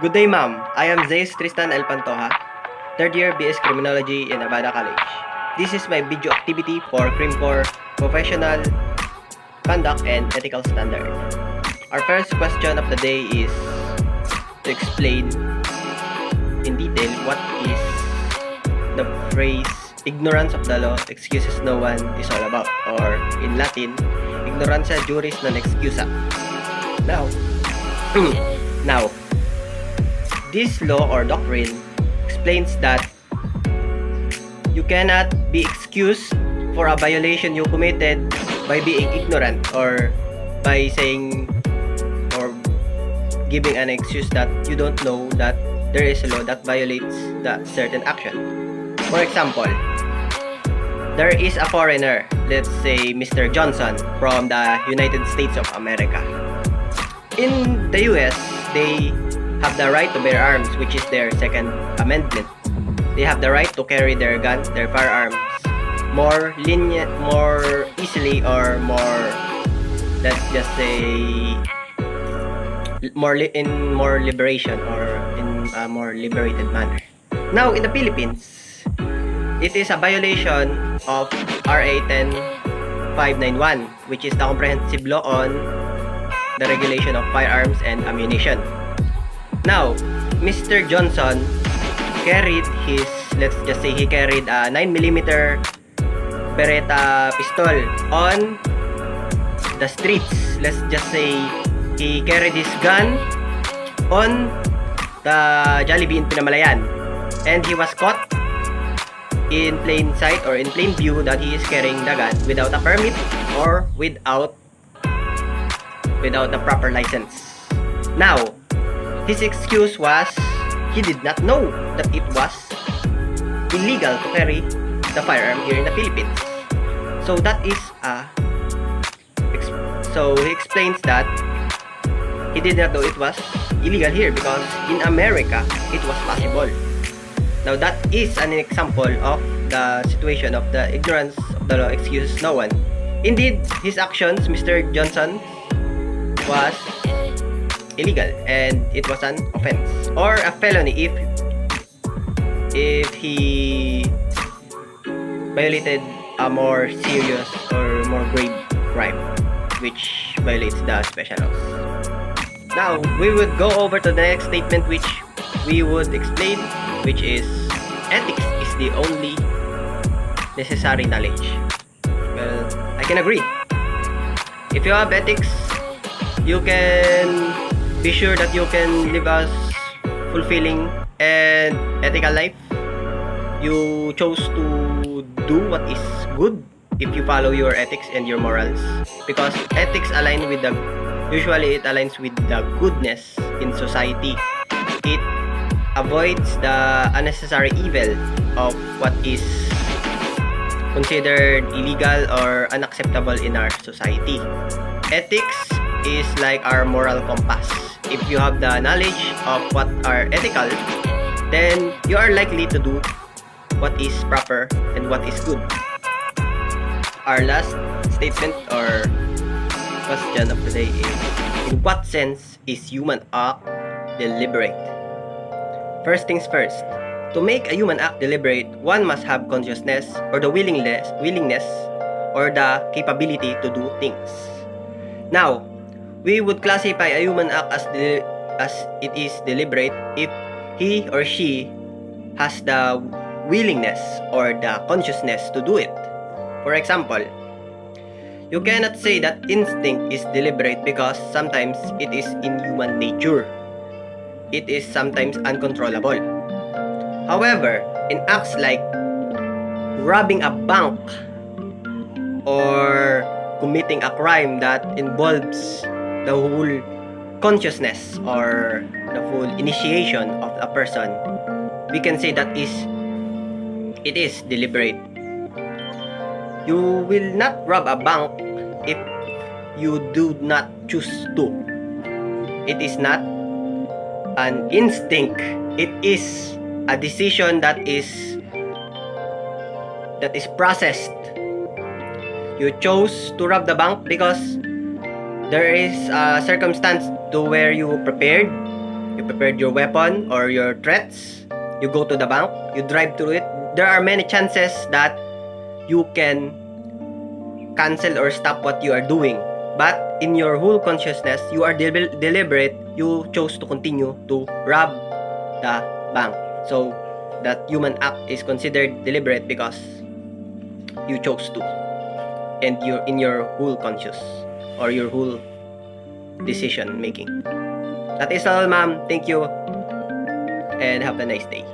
Good day, ma'am. I am Zayus Tristan L. Pantoja, third year BS Criminology in Nevada College. This is my video activity for Crim for Professional Conduct and Ethical Standard. Our first question of the day is to explain in detail what is the phrase ignorance of the law excuses no one is all about, or in Latin, ignorantia juris non excusa. Now, this law or doctrine explains that you cannot be excused for a violation you committed by being ignorant or by saying or giving an excuse that you don't know that there is a law that violates that certain action. For example, there is a foreigner, let's say Mr. Johnson from the United States of America. In the US, they have the right to bear arms, which is their second amendment. They have the right to carry their guns, their firearms, more lenient, more easily, or more, let's just say, in more liberation or in a more liberated manner. Now, in the Philippines, it is a violation of RA 10591, which is the comprehensive law on the regulation of firearms and ammunition. Now, Mr. Johnson carried his, let's just say he carried a 9mm Beretta pistol on the streets. Let's just say he carried his gun on the Jollibee in Pinamalayan, and he was caught in plain sight or in plain view that he is carrying the gun without a permit or without the proper license. Now, his excuse was he did not know that it was illegal to carry the firearm here in the Philippines. So that is so he explains that he did not know it was illegal here because in America it was possible. Now that is an example of the situation of the ignorance of the law excuses no one. Indeed, his actions, Mr. Johnson, was illegal and it was an offense or a felony if he violated a more serious or more grave crime which violates the special laws. Now we would go over to the next statement which we would explain, which is ethics is the only necessary knowledge. Well, I can agree. If you have ethics, you can be sure that you can live a fulfilling and ethical life. You chose to do what is good if you follow your ethics and your morals, because ethics align with usually it aligns with the goodness in society. It avoids the unnecessary evil of what is considered illegal or unacceptable in our society. Ethics is like our moral compass. If you have the knowledge of what are ethical, then you are likely to do what is proper and what is good. Our last statement or question of the day is, in what sense is human act deliberate? First things first, to make a human act deliberate, one must have consciousness or the willingness or the capability to do things. Now, we would classify a human act as it is deliberate if he or she has the willingness or the consciousness to do it. For example, you cannot say that instinct is deliberate because sometimes it is in human nature. It is sometimes uncontrollable. However, in acts like robbing a bank or committing a crime that involves the whole consciousness or the full initiation of a person, we can say that it is deliberate. You will not rob a bank if you do not choose to. It is not an instinct. It is a decision that is processed. You chose to rob the bank because there is a circumstance to where you prepared you prepared your weapon or your threats, you go to the bank, you drive through it, there are many chances that you can cancel or stop what you are doing. But in your whole consciousness, you are deliberate, you chose to continue to rob the bank. So that human act is considered deliberate because you chose to, and you're in your whole conscious or your whole decision making. That is all, ma'am. Thank you and have a nice day.